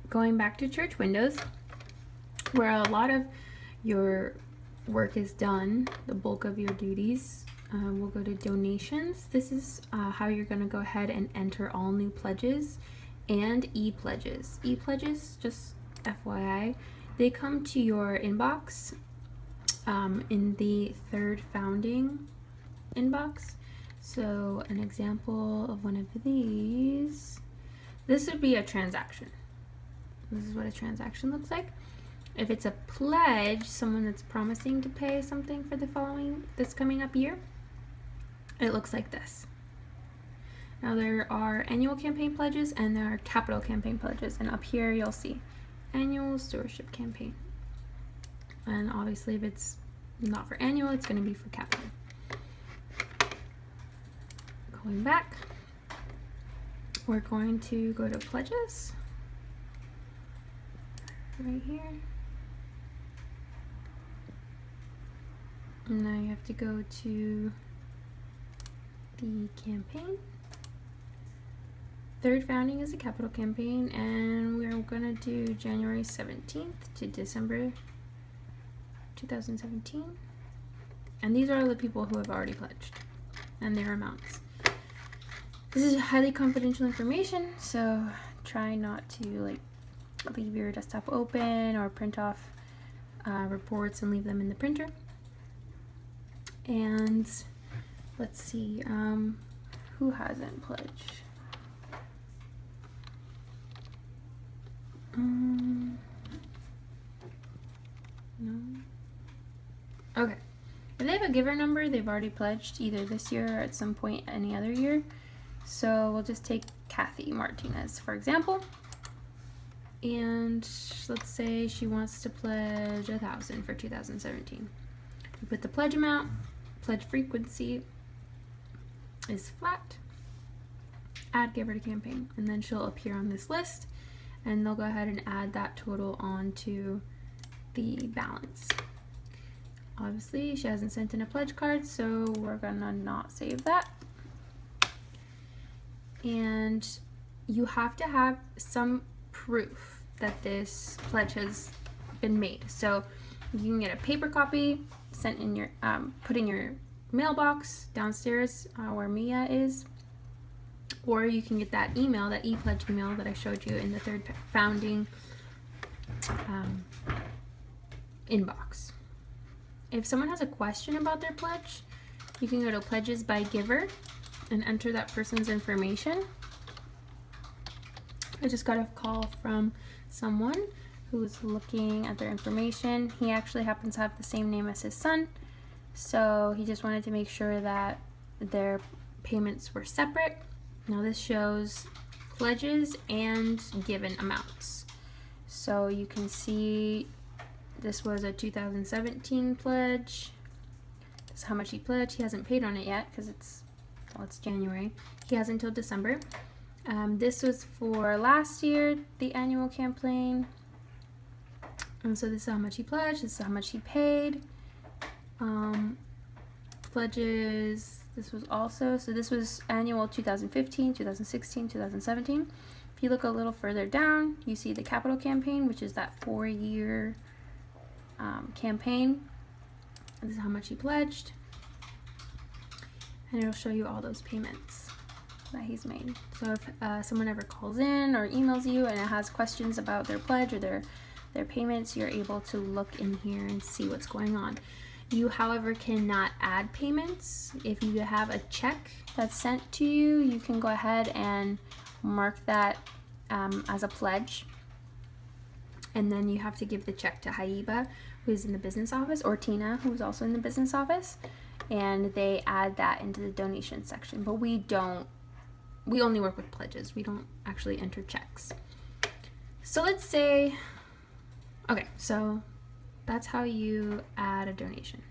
going back to church windows, where a lot of your work is done, the bulk of your duties, we'll go to donations. This is how you're going to go ahead and enter all new pledges and e-pledges. E-pledges, just FYI, they come to your inbox in the third founding inbox. So an example of one of these, this would be a transaction. This is what a transaction looks like. If it's a pledge, someone that's promising to pay something for this coming up year, it looks like this. Now there are annual campaign pledges and there are capital campaign pledges, and up here you'll see annual stewardship campaign. And obviously if it's not for annual, it's going to be for capital. Going back, we're going to go to pledges right here. And now you have to go to the campaign. Third founding is a capital campaign, and we're going to do January 17th to December 2017. And these are all the people who have already pledged and their amounts. This is highly confidential information, so try not to leave your desktop open or print off reports and leave them in the printer. And let's see, who hasn't pledged? No. Okay. If they have a giver number, they've already pledged either this year or at some point any other year. So we'll just take Kathy Martinez, for example. And let's say she wants to pledge 1,000 for 2017. You put the pledge amount, pledge frequency is flat, add giver to campaign, and then she'll appear on this list, and they'll go ahead and add that total onto the balance. Obviously she hasn't sent in a pledge card, so we're gonna not save that. And you have to have some proof that this pledge has been made. So you can get a paper copy sent in your put in your mailbox downstairs where Mia is, or you can get that email, that e-pledge email that I showed you in the third founding inbox. If someone has a question about their pledge, you can go to pledges by giver and enter that person's information. I just got a call from someone who's looking at their information. He actually happens to have the same name as his son, so he just wanted to make sure that their payments were separate. Now this shows pledges and given amounts. So you can see this was a 2017 pledge. This is how much he pledged. He hasn't paid on it yet because it's January. He has until December. This was for last year, the annual campaign. And so this is how much he pledged. This is how much he paid. Pledges, this was also, so this was annual 2015, 2016, 2017. If you look a little further down, you see the capital campaign, which is that 4-year campaign. And this is how much he pledged. And it'll show you all those payments that he's made. So if someone ever calls in or emails you and it has questions about their pledge or their payments, you're able to look in here and see what's going on. You, however, cannot add payments. If you have a check that's sent to you, you can go ahead and mark that as a pledge. And then you have to give the check to Haiba, who's in the business office, or Tina, who's also in the business office, and they add that into the donation section. But we only work with pledges. We don't actually enter checks. So let's say, okay, so that's how you add a donation.